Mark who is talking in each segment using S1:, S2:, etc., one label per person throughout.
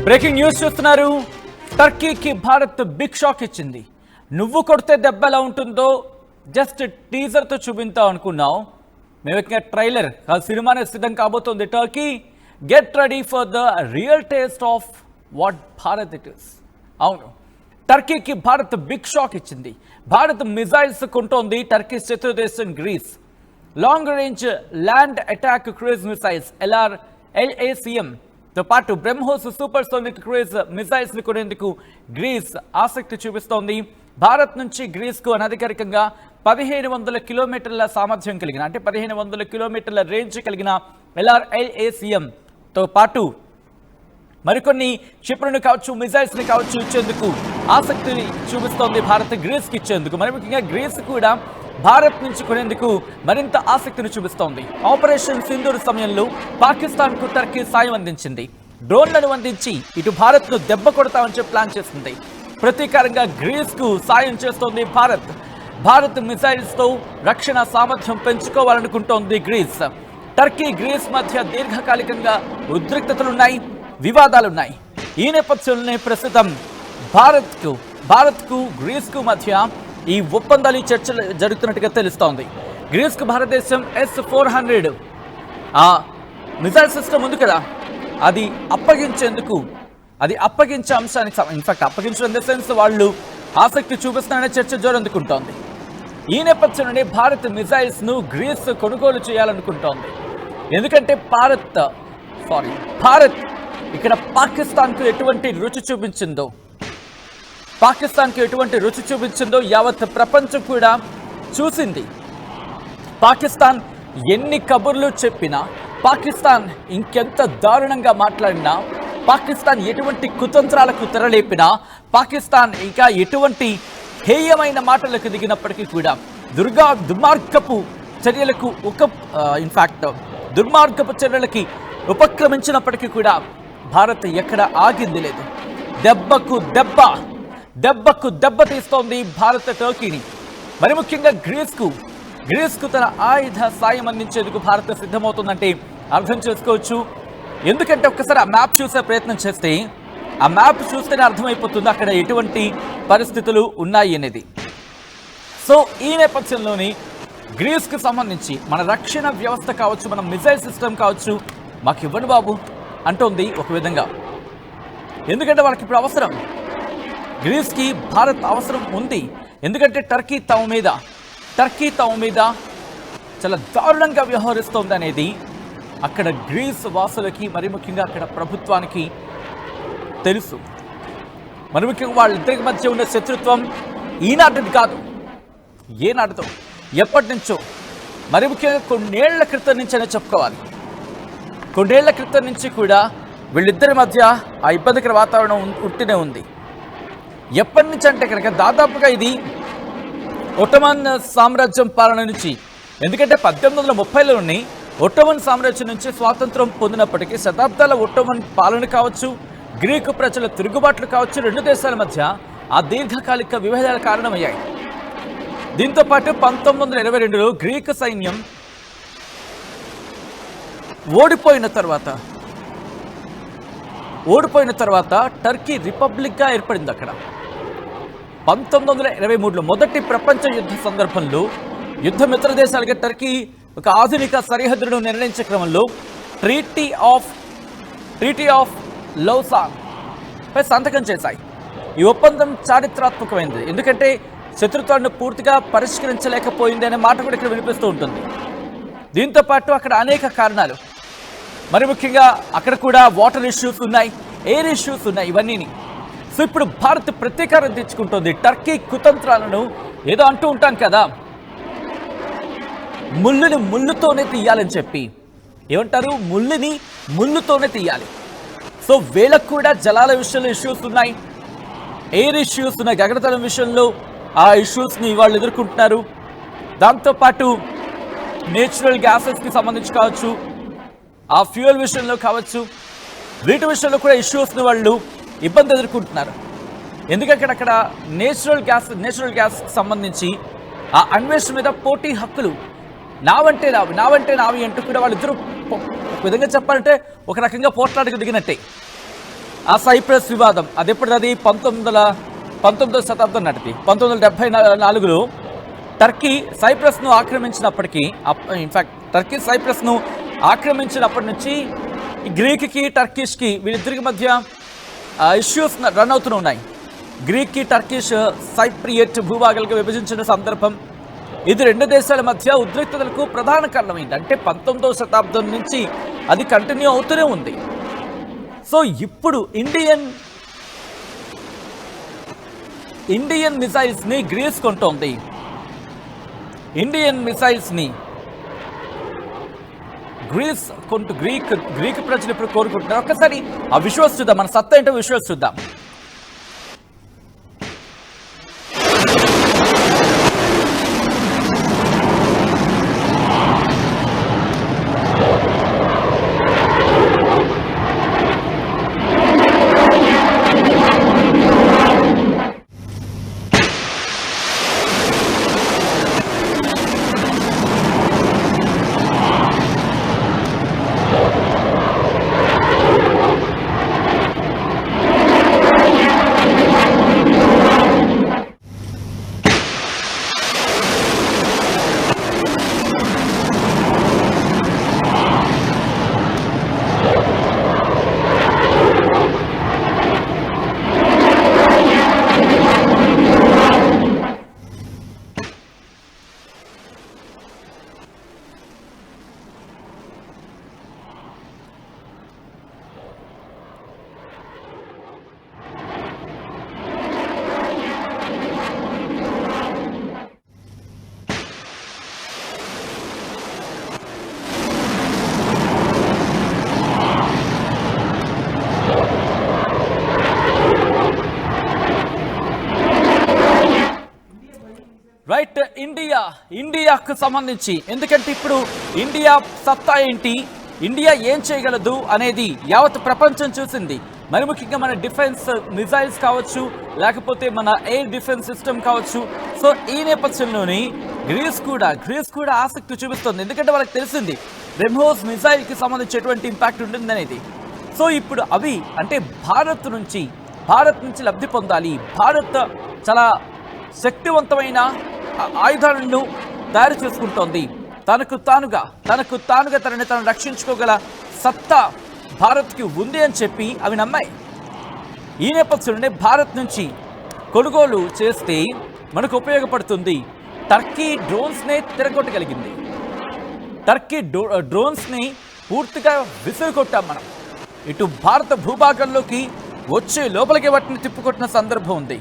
S1: Breaking news చూస్తున్నారు. టర్కీకి Bharat big shock ఇచ్చింది. నువ్వు కొడితే దెబ్బ ఎలా ఉంటుందో జస్ట్ టీజర్తో చూపిద్దాం అనుకున్నాం. మేము ఇంకా ట్రైలర్ సినిమానే సిద్ధం కాబోతోంది. Turkey get ready for the real taste of what Bharat it is. అవును, టర్కీకి భారత్ బిగ్ షాక్ ఇచ్చింది. భారత్ మిజైల్స్ కొంటోంది. టర్కీ శత్రు దేశం Greece long range land attack cruise missiles LACM తో పాటు BrahMos supersonic cruise missiles ని కొనేందుకు గ్రీస్ ఆసక్తి చూపిస్తోంది. భారత్ నుంచి గ్రీస్ కు అనధికారికంగా 1500 కిలోమీటర్ల సామర్థ్యం కలిగిన, అంటే 1500 కిలోమీటర్ల రేంజ్ కలిగిన LACM తో పాటు మరికొన్ని క్షిపణులు కావచ్చు, మిసైల్స్ ని కావచ్చు ఇచ్చేందుకు ఆసక్తి చూపిస్తోంది భారత్ గ్రీస్ కి ఇచ్చేందుకు. మరి ముఖ్యంగా గ్రీస్ కూడా భారత్ నుంచి కొనేందుకు మరింత ఆసక్తిని చూపిస్తోంది. ఆపరేషన్ సింధూర్ సమయంలో పాకిస్తాన్ కు టర్కీ సాయం అందించింది. డ్రోన్లను అందించి ఇటు భారత్ ను దెబ్బ కొడతామని చెప్పి ప్లాన్ చేస్తుంది. ప్రతీకారంగా గ్రీస్ కు సాయం చేస్తోంది భారత్ మిసైల్స్ తో రక్షణ సామర్థ్యం పెంచుకోవాలనుకుంటోంది గ్రీస్. టర్కీ గ్రీస్ మధ్య దీర్ఘకాలికంగా ఉద్రిక్తతలున్నాయి, వివాదాలున్నాయి. ఈ నేపథ్యంలోనే ప్రస్తుతం భారత్ కు గ్రీస్ కు మధ్య ఈ ఒప్పందాలు చర్చలు జరుగుతున్నట్టుగా తెలుస్తోంది. గ్రీస్ కు భారతదేశం S-400 ఆ మిసైల్ సిస్టమ్ ఉంది కదా, అది అప్పగించే అంశానికి ఇన్ఫాక్ట్ అప్పగించడం ద సెన్స్ వాళ్ళు ఆసక్తి చూపిస్తున్నారనే చర్చ జోరందుకుంటోంది. ఈ నేపథ్యంలోనే భారత్ మిసైల్స్ ను గ్రీస్ కొనుగోలు చేయాలనుకుంటోంది. ఎందుకంటే భారత్ ఇక్కడ పాకిస్తాన్కు ఎటువంటి రుచి చూపించిందో యావత్ ప్రపంచం కూడా చూసింది. పాకిస్తాన్ ఎన్ని కబుర్లు చెప్పినా, పాకిస్తాన్ ఇంకెంత దారుణంగా మాట్లాడినా, పాకిస్తాన్ ఎటువంటి కుతంత్రాలకు తెరలేపినా, పాకిస్తాన్ ఇంకా ఎటువంటి హేయమైన మాటలకు దిగినప్పటికీ కూడా, దుర్మార్గపు చర్యలకి ఉపక్రమించినప్పటికీ కూడా భారత్ ఎక్కడ ఆగింది లేదు. దెబ్బకు దెబ్బ తీస్తోంది భారత టర్కీని. మరి ముఖ్యంగా గ్రీస్కు తన ఆయుధ సాయం అందించేందుకు భారత్ సిద్ధమవుతుందంటే అర్థం చేసుకోవచ్చు. ఎందుకంటే ఒక్కసారి ఆ మ్యాప్ చూసే ప్రయత్నం చేస్తే, ఆ మ్యాప్ చూస్తేనే అర్థమైపోతుంది అక్కడ ఎటువంటి పరిస్థితులు ఉన్నాయి అనేది. సో ఈ నేపథ్యంలోని గ్రీస్కు సంబంధించి మన రక్షణ వ్యవస్థ కావచ్చు, మన మిసైల్ సిస్టమ్ కావచ్చు, మాకు ఇవ్వండి బాబు అంటోంది ఒక విధంగా. ఎందుకంటే వాళ్ళకి ఇప్పుడు అవసరం, గ్రీస్కి భారత్ అవసరం ఉంది. ఎందుకంటే టర్కీ తమ మీద చాలా దారుణంగా వ్యవహరిస్తోంది అనేది అక్కడ గ్రీస్ వాసులకి, మరి ముఖ్యంగా అక్కడ ప్రభుత్వానికి తెలుసు. మరి ముఖ్యంగా వాళ్ళిద్దరికి మధ్య ఉన్న శత్రుత్వం ఈనాటిది కాదు, ఏనాటితో ఎప్పటి నుంచో, మరి ముఖ్యంగా కొన్నేళ్ల క్రితం నుంచి అనే చెప్పుకోవాలి. కొన్నేళ్ల క్రితం నుంచి కూడా వీళ్ళిద్దరి మధ్య ఆ ఇబ్బందికర వాతావరణం ఉంటూనే ఉంది. ఎప్పటి నుంచి అంటే కనుక దాదాపుగా ఇది ఒట్టమన్ సామ్రాజ్యం పాలన నుంచి, ఎందుకంటే 1830లోని ఒట్టమన్ సామ్రాజ్యం నుంచి స్వాతంత్రం పొందినప్పటికీ శతాబ్దాల ఒట్టమన్ పాలన కావచ్చు, గ్రీకు ప్రజల తిరుగుబాట్లు కావచ్చు, రెండు దేశాల మధ్య ఆ దీర్ఘకాలిక విభేదాల కారణమయ్యాయి. దీంతోపాటు 1922లో గ్రీకు సైన్యం ఓడిపోయిన తర్వాత టర్కీ రిపబ్లిక్గా ఏర్పడింది. అక్కడ 1923లో మొదటి ప్రపంచ యుద్ధ సందర్భంలో యుద్ధ మిత్ర దేశాలుగా టర్కీ ఒక ఆధునిక సరిహద్దును నిర్ణయించే క్రమంలో ట్రీటీ ఆఫ్ లౌసాన్ పై సంతకం చేశాయి. ఈ ఒప్పందం చారిత్రాత్మకమైనది, ఎందుకంటే శత్రుత్వాన్ని పూర్తిగా పరిష్కరించలేకపోయింది అనే మాట కూడా ఇక్కడ వినిపిస్తూ ఉంటుంది. దీంతోపాటు అక్కడ అనేక కారణాలు, మరి ముఖ్యంగా అక్కడ కూడా వాటర్ ఇష్యూస్ ఉన్నాయి, ఎయిర్ ఇష్యూస్ ఉన్నాయి, ఇవన్నీ. సో ఇప్పుడు భారత్ ప్రతీకారం తెచ్చుకుంటుంది. టర్కీ కుతంత్రాలను ఏదో అంటూ ఉంటాం కదా, ముళ్ళుని ముళ్ళుతోనే తీయాలని చెప్పి, ఏమంటారు, ముళ్ళుతోనే తీయాలి. సో వీళ్ళకు కూడా జలాల విషయంలో ఇష్యూస్ ఉన్నాయి, ఎయిర్ ఇష్యూస్ ఉన్నాయి, గగనతలం విషయంలో ఆ ఇష్యూస్ని వాళ్ళు ఎదుర్కొంటున్నారు. దాంతోపాటు నేచురల్ గ్యాసెస్కి సంబంధించి కావచ్చు, ఆ ఫ్యూయల్ విషయంలో కావచ్చు, వీటి విషయంలో కూడా ఇష్యూస్ని వాళ్ళు ఇబ్బంది ఎదుర్కొంటున్నారు. ఎందుకంటే అక్కడ నేచురల్ గ్యాస్ సంబంధించి ఆ అన్వేషణ మీద పోటీ హక్కులు, నావంటే నావి అంటూ కూడా వాళ్ళిద్దరూ ఒక విధంగా చెప్పాలంటే ఒక రకంగా పోట్లాటకు దిగినట్టే. ఆ సైప్రస్ వివాదం అది ఎప్పుడది 19వ శతాబ్దం నాటిది. 1974లో టర్కీ సైప్రస్ను ఆక్రమించినప్పటికీ, ఇన్ఫాక్ట్ టర్కీ సైప్రస్ను ఆక్రమించినప్పటి నుంచి గ్రీక్కి టర్కిష్కి వీళ్ళిద్దరికి మధ్య ఇష్యూస్ రన్ అవుతూ ఉన్నాయి. గ్రీక్కి టర్కిష్ సైప్రియట్ భూభాగాలుగా విభజించిన సందర్భం ఇది రెండు దేశాల మధ్య ఉద్రిక్తతలకు ప్రధాన కారణమైంది. అంటే 19వ శతాబ్దం నుంచి అది కంటిన్యూ అవుతూనే ఉంది. సో ఇప్పుడు ఇండియన్ మిసైల్స్ని గ్రీస్ కొంటోంది. ఇండియన్ మిసైల్స్ని గ్రీస్ గ్రీక్ ప్రజలు ఇప్పుడు కోరుకుంటున్నారు. ఒక్కసారి ఆ విజువల్స్ చూద్దాం, మన సత్తా ఏంటో విజువల్స్ చూద్దాం. రైట్, ఇండియాకు సంబంధించి, ఎందుకంటే ఇప్పుడు ఇండియా సత్తా ఏంటి, ఇండియా ఏం చేయగలదు అనేది యావత్ ప్రపంచం చూసింది. మరి ముఖ్యంగా మన డిఫెన్స్ మిసైల్స్ కావచ్చు, లేకపోతే మన ఎయిర్ డిఫెన్స్ సిస్టమ్ కావచ్చు. సో ఈ నేపథ్యంలోని గ్రీస్ కూడా ఆసక్తి చూపిస్తుంది. ఎందుకంటే వాళ్ళకి తెలిసింది బ్రహ్మోస్ మిసైల్కి సంబంధించేటువంటి ఇంపాక్ట్ ఉంటుంది అనేది. సో ఇప్పుడు అవి అంటే భారత్ నుంచి లబ్ధి పొందాలి. భారత్ చాలా శక్తివంతమైన ఆయుధాలను తయారు చేసుకుంటోంది. తనకు తానుగా తనని తను రక్షించుకోగల సత్తా భారత్కి ఉంది అని చెప్పి అవి నమ్మాయి. ఈ నేపథ్యంలోనే భారత్ నుంచి కొనుగోలు చేస్తే మనకు ఉపయోగపడుతుంది. టర్కీ డ్రోన్స్నే తిరగొట్టగలిగింది. టర్కీ డ్రోన్స్ని పూర్తిగా విసిరికొట్టాం మనం. ఇటు భారత భూభాగంలోకి వచ్చే లోపలికి వాటిని తిప్పుకొట్టిన సందర్భం ఉంది.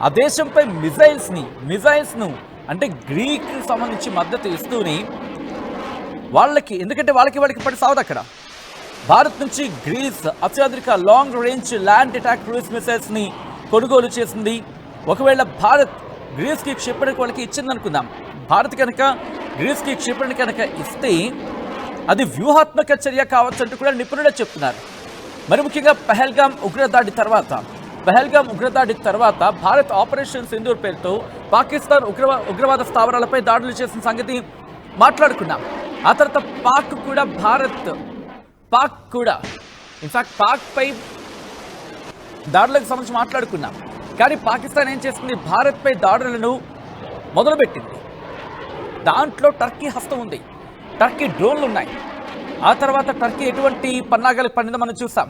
S1: ఆ దేశంపై మిజైల్స్ను అంటే గ్రీక్ సంబంధించి మద్దతు ఇస్తూనే ఎందుకంటే వాళ్ళకి పడి సావదు అక్కడ. భారత్ నుంచి గ్రీస్ అత్యాధునిక long range land attack cruise మిసైల్స్ని కొనుగోలు చేసింది. ఒకవేళ భారత్ గ్రీస్కి క్షిపణికి వాళ్ళకి ఇచ్చిందనుకుందాం. భారత్ కనుక గ్రీస్కి క్షిపణి కనుక ఇస్తే అది వ్యూహాత్మక చర్య కావచ్చు అంటూ కూడా నిపుణులు చెప్తున్నారు. మరి ముఖ్యంగా పహల్గామ్ ఉగ్రదాడి తర్వాత భారత్ ఆపరేషన్ సింధూర్ పేరుతో పాకిస్తాన్ ఉగ్రవాద స్థావరాలపై దాడులు చేసిన సంగతి మాట్లాడుకున్నాం. ఆ తర్వాత పాక్ కూడా ఇన్ఫాక్ట్ పాక్పై దాడులకు సంబంధించి మాట్లాడుకున్నాం. కానీ పాకిస్తాన్ ఏం చేస్తుంది, భారత్పై దాడులను మొదలుపెట్టింది. దాంట్లో టర్కీ హస్తం ఉంది. టర్కీ డ్రోన్లు ఉన్నాయి. ఆ తర్వాత టర్కీ ఎటువంటి పన్నాగాలకు పడిందో మనం చూసాం.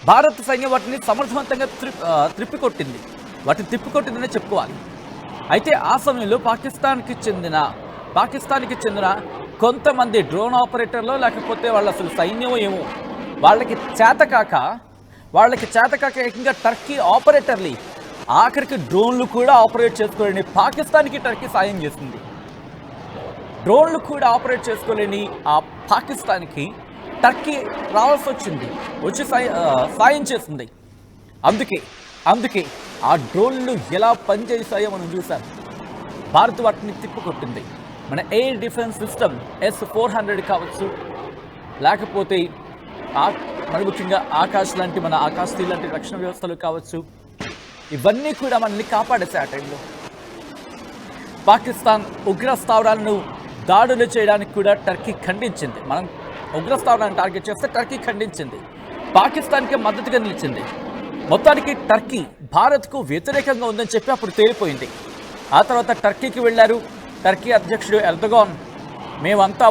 S1: భారత సైన్యం వాటిని సమర్థవంతంగా తిప్పికొట్టిందనే చెప్పుకోవాలి. అయితే ఆ సమయంలో పాకిస్తాన్కి చెందిన కొంతమంది డ్రోన్ ఆపరేటర్లు, లేకపోతే వాళ్ళు అసలు సైన్యమో ఏమో, వాళ్ళకి చేతకాక ఏకంగా టర్కీ ఆపరేటర్లు ఆఖరికి డ్రోన్లు కూడా ఆపరేట్ చేసుకోలేని పాకిస్తాన్కి టర్కీ సాయం చేసింది. డ్రోన్లు కూడా ఆపరేట్ చేసుకోలేని ఆ పాకిస్తాన్కి టర్కీ రావాల్సి వచ్చింది, వచ్చి సాయం చేస్తుంది. అందుకే ఆ డ్రోన్లు ఎలా పనిచేసాయో మనం చూసాం. భారత్ వాటిని తిప్పుకొట్టింది. మన ఎయిర్ డిఫెన్స్ సిస్టమ్ S-400 కావచ్చు, లేకపోతే మరి ముఖ్యంగా ఆకాశ్ లాంటి మన ఆకాశ్ లాంటి రక్షణ వ్యవస్థలు కావచ్చు, ఇవన్నీ కూడా మనల్ని కాపాడేసాయి. ఆ టైంలో పాకిస్తాన్ ఉగ్ర స్థావరాలను దాడులు చేయడానికి కూడా టర్కీ ఖండించింది. మనం ఉగ్ర స్థావరాలను టార్గెట్ చేస్తే టర్కీ ఖండించింది. పాకిస్తాన్కి మద్దతుగా నిలిచింది. మొత్తానికి టర్కీ భారత్కు వ్యతిరేకంగా ఉందని చెప్పి అప్పుడు తేలిపోయింది. ఆ తర్వాత టర్కీకి వెళ్ళారు. టర్కీ అధ్యక్షుడు ఎర్దోగాన్ మేమంతా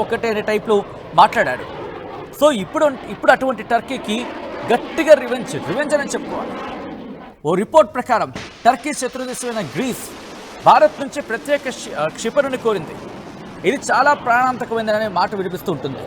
S1: ఒకటే అనే టైప్లో మాట్లాడాడు. సో ఇప్పుడు అటువంటి టర్కీకి గట్టిగా రివెంజ్ అని చెప్పుకోవాలి. ఓ రిపోర్ట్ ప్రకారం టర్కీ శత్రుదేశమైన గ్రీస్ భారత్ నుంచి ప్రత్యేక క్షిపణిని కోరింది. ఇది చాలా ప్రాణాంతకమైందనే మాట వినిపిస్తూ ఉంటుంది.